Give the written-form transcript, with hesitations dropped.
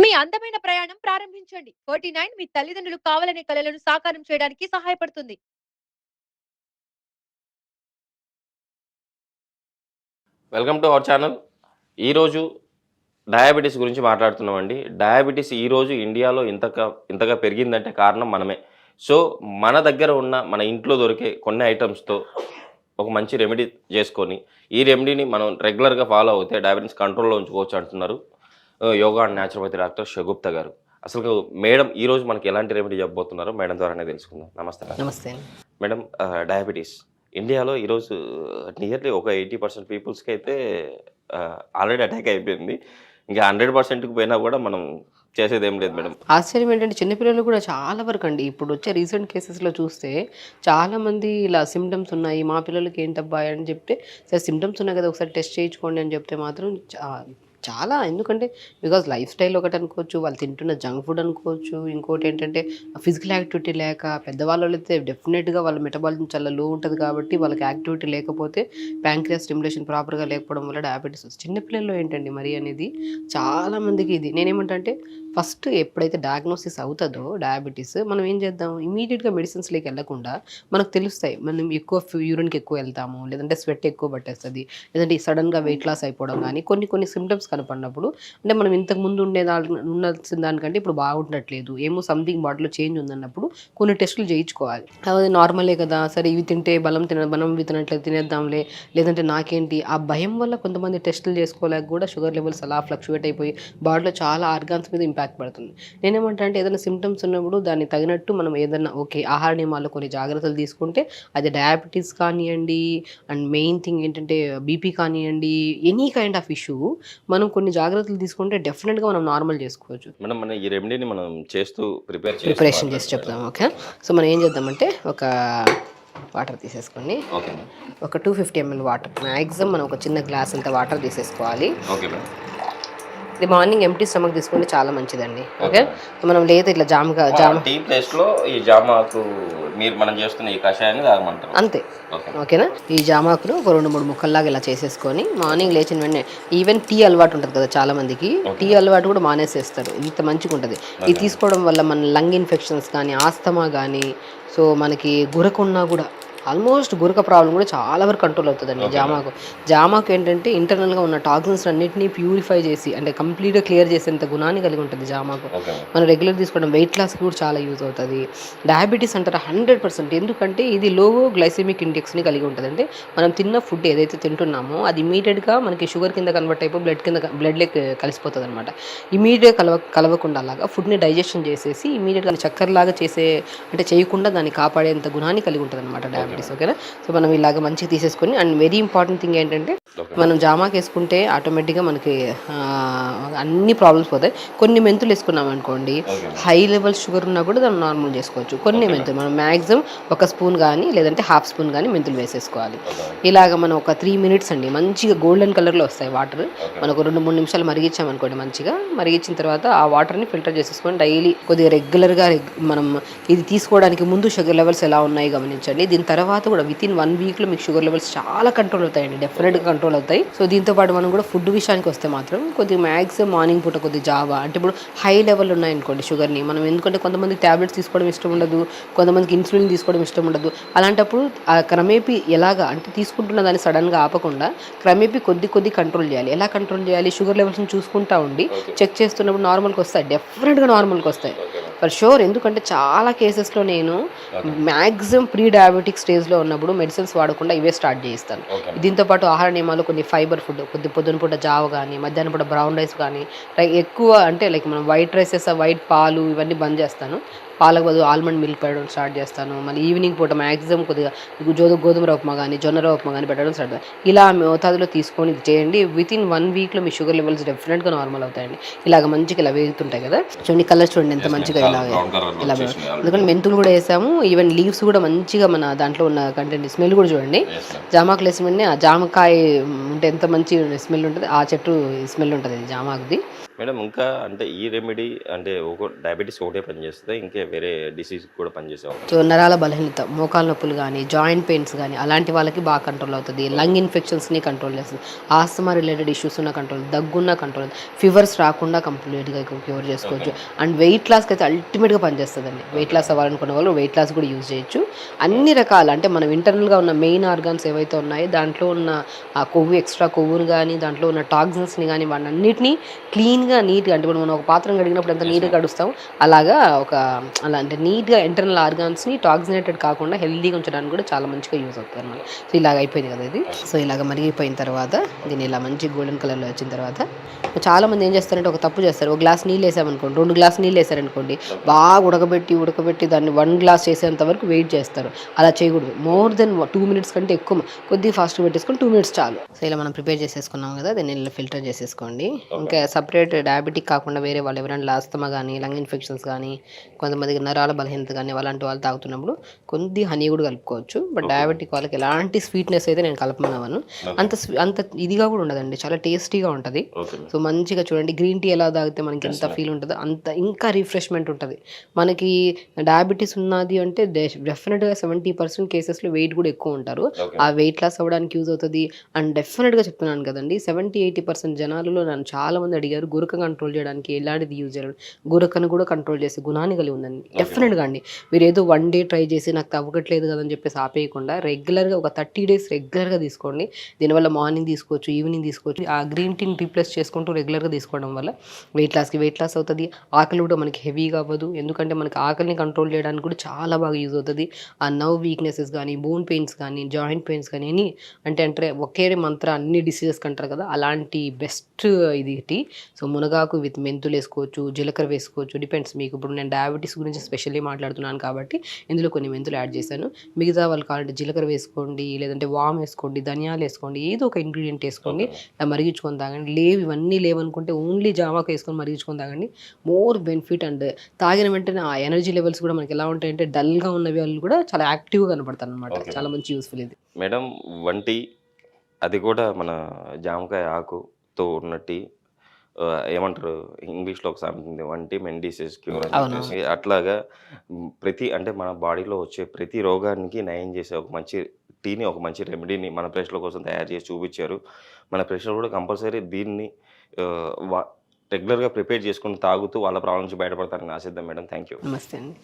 మీ అందమైన ప్రయాణం ప్రారంభించండి. 49 మీ తల్లిదండ్రులు కావాలనే కలలను సాకారం చేయడానికి సహాయపడుతుంది. Welcome to our channel. ఈరోజు డయాబెటీస్ గురించి మాట్లాడుతున్నామండి. డయాబెటీస్ ఈరోజు ఇండియాలో ఇంతగా పెరిగిందంటే కారణం మనమే. సో మన దగ్గర ఉన్న మన ఇంట్లో దొరికే కొన్ని ఐటమ్స్తో ఒక మంచి రెమెడీ చేసుకొని ఈ రెమెడీని మనం రెగ్యులర్గా ఫాలో అవుతే డయాబెటీస్ కంట్రోల్లో ఉంచుకోవచ్చు అంటున్నారు yoga and naturopathy doctor Shagufta గారు. అసలు మేడం ఈరోజు మనకి ఎలాంటి రెమెడీ చెప్పబోతున్నారో మేడం ద్వారానే తెలుసుకుందాం. నమస్తే. నమస్తే. మేడం, డయాబెటీస్ ఇండియాలో ఈరోజు నియర్లీ ఒక 80% పీపుల్స్కి అయితే ఆల్రెడీ అటాక్ అయిపోయింది. ఇంకా 100%కి పోయినా కూడా మనం చేసేది ఏం లేదు మేడం. ఆశ్చర్యం ఏంటంటే చిన్నపిల్లలు కూడా చాలా వరకు అండి ఇప్పుడు వచ్చే రీసెంట్ కేసెస్లో చూస్తే చాలామంది ఇలా సిమ్టమ్స్ ఉన్నాయి మా పిల్లలకి ఏంటబ్బా అని చెప్తే సరే సిమ్టమ్స్ ఉన్నాయి కదా ఒకసారి టెస్ట్ చేయించుకోండి అని చెప్తే మాత్రం చాలా ఎందుకంటే బికాజ్ లైఫ్ స్టైల్ ఒకటి అనుకోవచ్చు, వాళ్ళు తింటున్న జంక్ ఫుడ్ అనుకోవచ్చు, ఇంకోటి ఏంటంటే ఫిజికల్ యాక్టివిటీ లేక పెద్దవాళ్ళు అయితే డెఫినెట్గా వాళ్ళ మెటబాలిజం చాలా లో ఉంటుంది కాబట్టి వాళ్ళకి యాక్టివిటీ లేకపోతే ప్యాంక్రియాస్ స్టిమ్యులేషన్ ప్రాపర్గా లేకపోవడం వల్ల డయాబెటీస్ వస్తుంది. చిన్నపిల్లల్లో ఏంటండి మరి అనేది చాలామందికి ఇది నేనేమంటే ఫస్ట్ ఎప్పుడైతే డయాగ్నోసిస్ అవుతుందో డయాబెటీస్ మనం ఏం చేద్దాం ఇమీడియట్గా మెడిసిన్స్లోకి వెళ్ళకుండా మనకు తెలుస్తాయి. మనం యూరిన్కి ఎక్కువ వెళ్తాము, లేదంటే స్వెట్ ఎక్కువ పట్టేస్తుంది, లేదంటే సడన్గా వెయిట్ లాస్ అయిపోవడం కానీ కొన్ని సిమ్టమ్స్ కనపడినప్పుడు అంటే మనం ఇంతకు ముందు ఉండాల్సిన దానికంటే ఇప్పుడు బాగుండట్లేదు ఏమో సంథింగ్ బాడీలో చేంజ్ ఉందన్నప్పుడు కొన్ని టెస్టులు చేయించుకోవాలి. అది నార్మలే కదా, సరే ఇవి తింటే బలం ఇవి తినట్లేదు తినేద్దాంలే, లేదంటే నాకేంటి ఆ భయం వల్ల కొంతమంది టెస్టులు చేసుకోలేక కూడా షుగర్ లెవెల్స్ అలా ఫ్లక్చువేట్ అయిపోయి బాడీలో చాలా ఆర్గాన్స్ మీద ఇంపాక్ట్ పడుతుంది. నేనేమంటా అంటే ఏదైనా సిమ్టమ్స్ ఉన్నప్పుడు దాన్ని తగినట్టు మనం ఏదైనా ఓకే ఆహార నియమాల్లో కొన్ని జాగ్రత్తలు తీసుకుంటే అది డయాబెటీస్ కానివ్వండి అండ్ మెయిన్ థింగ్ ఏంటంటే బీపీ కానివ్వండి ఎనీ కైండ్ ఆఫ్ ఇష్యూ మనం కొన్ని జాగ్రత్తలు తీసుకుంటే డెఫినెట్గా మనం నార్మల్ చేసుకోవచ్చు. మేడం మన ఈ రెమెడీని మనం చేస్తూ ప్రిపరేషన్ చేసి చెప్తాం. ఓకే, సో మనం ఏం చేద్దామంటే ఒక వాటర్ తీసేసుకోండి. ఒక 250 ml వాటర్ మ్యాక్సిమం మనం ఒక చిన్న గ్లాస్ అంత వాటర్ తీసేసుకోవాలి. Okay madam. ఇది మార్నింగ్ ఎంప్టీ స్టమక్ తీసుకుంటే చాలా మంచిదండి. ఓకే, మనం లేదు ఇట్లా జామ టీ ప్లేస్లో ఈ జామాకు మీరు మనం చేస్తున్న ఈ కషాయాన్ని తాగమంటారు అంతే. ఓకేనా, ఈ జామాకును ఒక 2-3 ముక్కల్లాగా ఇలా చేసేసుకొని మార్నింగ్ లేచిన వెంటనే ఈవెన్ టీ అలవాటు ఉంటుంది కదా చాలా మందికి, టీ అలవాటు కూడా మానేసేస్తారు. ఇంత మంచిగా ఉంటుంది ఇది తీసుకోవడం వల్ల మన లంగ్ ఇన్ఫెక్షన్స్ కానీ ఆస్తమా కానీ సో మనకి గురకున్నా కూడా ఆల్మోస్ట్ గురక ప్రాబ్లం కూడా చాలా వరకు కంట్రోల్ అవుతుందండి. జామాకు ఏంటంటే ఇంటర్నల్గా ఉన్న టాక్సిన్స్ అన్నింటినీ ప్యూరిఫై చేసి అంటే కంప్లీట్గా క్లియర్ చేసేంత గుణాన్ని కలిగి ఉంటుంది జామాకు. మనం రెగ్యులర్ తీసుకోవడం వెయిట్ లాస్కి కూడా చాలా యూజ్ అవుతుంది. డయాబెటీస్ అంటారు 100%, ఎందుకంటే ఇది లో గ్లైసెమిక్ ఇండెక్స్ని కలిగి ఉంటుంది. అంటే మనం తిన్న ఫుడ్ ఏదైతే తింటున్నామో అది ఇమీడియట్గా మనకి షుగర్ కింద కన్వర్ట్ అయిపోయి బ్లడ్లోకి కలిసిపోతుంది అనమాట. ఇమీడియట్గా కలవకుండా అలాగా ఫుడ్ని డైజెషన్ చేసేసి ఇమీడియట్గా చక్కెరలాగా అంటే చేయకుండా దాన్ని కాపాడేంత గుణాన్ని కలిగి ఉంటుంది అనమాట డయాబెటీస్. ఓకేనా, సో మనం ఇలాగ మంచిగా తీసేసుకొని అండ్ వెరీ ఇంపార్టెంట్ థింగ్ ఏంటంటే మనం జామాకు వేసుకుంటే ఆటోమేటిక్గా మనకి అన్ని ప్రాబ్లమ్స్ పోతాయి. కొన్ని మెంతులు వేసుకున్నాం అనుకోండి హై లెవెల్ షుగర్ ఉన్నా కూడా దాన్ని నార్మల్ చేసుకోవచ్చు. కొన్ని మెంతులు మనం మ్యాక్సిమం 1 స్పూన్ కానీ లేదంటే 1/2 స్పూన్ కానీ మెంతులు వేసేసుకోవాలి. ఇలాగ మనం ఒక 3 minutes అండి మంచిగా గోల్డెన్ కలర్లో వస్తాయి వాటర్. మనం ఒక 2-3 నిమిషాలు మరిగించామనుకోండి మంచిగా మరిగించిన తర్వాత ఆ వాటర్ని ఫిల్టర్ చేసేసుకొని డైలీ కొద్దిగా రెగ్యులర్గా మనం ఇది తీసుకోవడానికి ముందు షుగర్ లెవెల్స్ ఎలా ఉన్నాయి గమనించండి. దీని తర్వాత కూడా వితిన్ 1 వీక్లో మీకు షుగర్ లెవెల్స్ చాలా కంట్రోల్ అవుతాయండి, డెఫినెట్గా కంట్రోల్ అవుతాయి. సో దీంతో పాటు మనం కూడా ఫుడ్ విషయానికి వస్తే మాత్రం కొద్దిగా మ్యాక్సిమం మార్నింగ్ పూట కొద్దిగా జావా అంటే ఇప్పుడు హై లెవెల్ ఉన్నాయనుకోండి షుగర్ని మనం ఎందుకంటే కొంతమందికి ట్యాబ్లెట్స్ తీసుకోవడం ఇష్టం ఉండదు, కొంతమందికి ఇన్సులిన్ తీసుకోవడం ఇష్టం ఉండదు. అలాంటప్పుడు క్రమేపీ ఎలాగా అంటే తీసుకుంటున్న దాన్ని సడన్గా ఆపకుండా క్రమేపీ కొద్ది కంట్రోల్ చేయాలి. ఎలా కంట్రోల్ చేయాలి, షుగర్ లెవెల్స్ని చూసుకుంటా ఉండి చెక్ చేస్తున్నప్పుడు నార్మల్కి వస్తాయి, డెఫినెట్గా నార్మల్కి వస్తాయి ఫర్ షూర్. ఎందుకంటే చాలా కేసెస్లో నేను మ్యాక్సిమం ప్రీ డయాబెటిక్ స్టేజ్లో ఉన్నప్పుడు మెడిసిన్స్ వాడకుండా ఇవే స్టార్ట్ చేయిస్తాను. దీంతో పాటు ఆహార నియమాలు కొన్ని ఫైబర్ ఫుడ్ పొద్దున పూట జావ కానీ మధ్యాహ్నం పూట బ్రౌన్ రైస్ కానీ ఎక్కువ అంటే లైక్ మనం వైట్ రైసెస్ వైట్ పాలు ఇవన్నీ బంద్ చేస్తాను. పాలకు బదులు ఆల్మండ్ మిల్క్ పెట్టడం స్టార్ట్ చేస్తాను. మళ్ళీ ఈవినింగ్ పూట మ్యాక్సిమం కొద్దిగా గోధుమ రవ్వ ఉప్మా కానీ జొన్న రవ్వ ఉప్మా కానీ పెట్టడం స్టార్ట్ చేస్తాను. ఇలా మోతాదులో తీసుకొని ఇది చేయండి. వితిన్ 1 వీక్లో మీ షుగర్ లెవెల్స్ డెఫినెట్గా నార్మల్ అవుతాయండి. ఇలాగ మంచిగా ఇలా వేగుతుంటాయి కదా చూడండి, కలర్ చూడండి ఎంత మంచిగా ఇలా ఎందుకంటే మెంతులు కూడా వేసాము, ఈవెన్ లీవ్స్ కూడా మంచిగా మన దాంట్లో ఉన్న కంటెంట్ స్మెల్ కూడా చూడండి. జామాకులు వేసిన వెంటనే ఆ జామకాయ ఉంటే ఎంత మంచి స్మెల్ ఉంటుంది, ఆ చెట్టు స్మెల్ ఉంటుంది జామాకుది. మేడం ఇంకా అంటే ఈ రెమెడీ అంటే ఒక డయాబెటీస్ ఒకటే పనిచేస్తుంది, ఇంకా వేరే డిసీజ్ కూడా పనిచేసే సో నరాల బలహీనత, మోకాలు నొప్పులు కానీ, జాయింట్ పెయిన్స్ కానీ అలాంటి వాళ్ళకి బాగా కంట్రోల్ అవుతుంది. లంగ్ ఇన్ఫెక్షన్స్ని కంట్రోల్ చేస్తుంది. ఆస్తమా రిలేటెడ్ ఇష్యూస్ ఉన్న కంట్రోల్, దగ్గున్న కంట్రోల్, ఫీవర్స్ రాకుండా కంప్లీట్గా క్యూర్ చేసుకోవచ్చు. అండ్ వెయిట్ లాస్కి అయితే అల్టిమేట్గా పనిచేస్తుందండి. వెయిట్ లాస్ అవ్వాలనుకున్న వాళ్ళు వెయిట్ లాస్ కూడా యూజ్ చేయొచ్చు. అన్ని రకాల అంటే మనం ఇంటర్నల్గా ఉన్న మెయిన్ ఆర్గాన్స్ ఏవైతే ఉన్నాయో దాంట్లో ఉన్న ఆ కొవ్వు, ఎక్స్ట్రా కొవ్వును కానీ, దాంట్లో ఉన్న టాక్సిన్స్ని కానీ వాటన్నిటిని క్లీన్గా నీట్గా, అంటే మనం ఒక పాత్రం కడిగినప్పుడు ఎంత నీట్గా కడుస్తాం అలాగా అలా అంటే నీట్గా ఇంటర్నల్ ఆర్గాన్స్ని టాక్సినేటెడ్ కాకుండా హెల్దీగా ఉంచడానికి కూడా చాలా మంచిగా యూజ్ అవుతుంది అనమాట. సో ఇలాగ అయిపోయింది కదా ఇది. సో ఇలాగ మరిగిపోయిన తర్వాత దీన్ని ఇలా మంచి గోల్డెన్ కలర్లో వచ్చిన తర్వాత చాలామంది ఏం చేస్తారంటే ఒక తప్పు చేస్తారు. ఒక గ్లాస్ నీళ్ళు వేసామనుకోండి, 2 గ్లాస్ నీళ్ళు వేసారనుకోండి, బాగా ఉడకబెట్టి దాన్ని 1 గ్లాస్ చేసేంత వరకు వెయిట్ చేస్తారు. అలా చేయకూడదు. మోర్ దెన్ 2 మినిట్స్ కంటే ఎక్కువ కొద్దిగా ఫాస్ట్గా పెట్టేసుకొని 2 మినిట్స్ చాలు. సో ఇలా మనం ప్రిపేర్ చేసేసుకున్నాం కదా, దీన్ని ఇలా ఫిల్టర్ చేసేసుకోండి. ఇంకా సపరేట్ డయాబెటిక్ కాకుండా వేరే వాళ్ళు ఎవరైనా ఆస్తమా కానీ, లంగ్ ఇన్ఫెక్షన్స్ కానీ, కొంతమందికి నరాల బలహీనత కానీ అలాంటి వాళ్ళు తాగుతున్నప్పుడు కొద్ది హనీ కూడా కలుపుకోవచ్చు. బట్ డయాబెటిక్ వాళ్ళకి ఎలాంటి స్వీట్నెస్ అయితే నేను కలపమన్నాను. అంత ఇదిగా కూడా ఉండదండి, చాలా టేస్టీగా ఉంటుంది. సో మంచిగా చూడండి, గ్రీన్ టీ ఎలా తాగితే మనకి ఎంత ఫీల్ ఉంటుందో అంత ఇంకా రిఫ్రెష్మెంట్ ఉంటుంది. మనకి డయాబెటీస్ ఉన్నది అంటే డెఫినెట్గా 70% కేసెస్లో వెయిట్ కూడా ఎక్కువ ఉంటారు. ఆ వెయిట్ లాస్ అవ్వడానికి యూజ్ అవుతుంది. అండ్ డెఫినెట్గా చెప్తున్నాను కదండి, 70-80% జనాలలో నన్ను చాలా మంది అడిగారు గురక కంట్రోల్ చేయడానికి ఎలాంటిది యూజ్ చేయాలి. గురకను కూడా కంట్రోల్ చేసే గుణాన్ని కలిగి ఉందండి. డెఫినెట్గా అండి, మీరు ఏదో 1 డే ట్రై చేసి నాకు తవ్వట్లేదు కదని చెప్పేసి ఆపేయకుండా రెగ్యులర్గా ఒక 30 days రెగ్యులర్గా తీసుకోండి. దీనివల్ల మార్నింగ్ తీసుకోవచ్చు, ఈవినింగ్ తీసుకోవచ్చు. ఆ గ్రీన్ టీని రీప్లేస్ చేసుకుంటూ రెగ్యులర్గా తీసుకోవడం వల్ల వెయిట్ లాస్ అవుతుంది. ఆకలి కూడా మనకి హెవీగా అవ్వదు. ఎందుకంటే మనకి ఆకలిని కంట్రోల్ చేయడానికి కూడా చాలా బాగా యూజ్ అవుతుంది. ఆ నర్వ్ వీక్నెసెస్ కానీ, బోన్ పెయిన్స్ కానీ, జాయింట్ పెయిన్స్ కానీ అంటే ఒకే మంత్ర అన్ని డిసీజెస్ కంటారు కదా, అలాంటి బెస్ట్ ఇది టీ. సో మునగాకు విత్ మెంతులు వేసుకోవచ్చు, జీలకర్ర వేసుకోవచ్చు, డిపెండ్స్ మీకు. ఇప్పుడు నేను డయాబెటీస్ గురించి స్పెషల్లీ మాట్లాడుతున్నాను కాబట్టి ఇందులో కొన్ని మెంతులు యాడ్ చేశాను. మిగతా వాళ్ళు కావాలంటే జీలకర్ర వేసుకోండి, లేదంటే వామ్ వేసుకోండి, ధనియాలు వేసుకోండి, ఏదో ఒక ఇంగ్రీడియంట్ వేసుకోండి, మరిగించుకొని తాగండి. ఇవన్నీ లేవనుకుంటే ఓన్లీ జామాకు వేసుకొని మరిగించుకొని తాగండి. More benefit. అండ్ తాగిన వెంటనే ఆ ఎనర్జీ లెవెల్స్ కూడా మనకి ఎలా ఉంటాయంటే డల్గా ఉన్నవి వాళ్ళు కూడా చాలా యాక్టివ్గా కనపడతారు అనమాట. చాలా మంచి యూస్ఫుల్ ఇది. మేడం వంటి అది కూడా మన జామకాయ ఆకుతో ఉన్న టీ, ఏమంటారు ఇంగ్లీష్లో ఒక సామెత ఉంది, one tea many diseases cure అని చెప్పేసి. అట్లాగా ప్రతి అంటే మన బాడీలో వచ్చే ప్రతి రోగానికి నయం చేసే ఒక మంచి టీని, ఒక మంచి రెమెడీని మన ప్రేక్షకుల కోసం తయారు చేసి చూపించారు. మన ప్రేక్షకులు కూడా కంపల్సరీ దీన్ని రెగ్యులర్గా ప్రిపేర్ చేసుకుని తాగుతూ వాళ్ళ ప్రాబ్లం నుంచి బయటపడతారని ఆశిద్దాం మేడం. Thank you. నమస్తే అండి.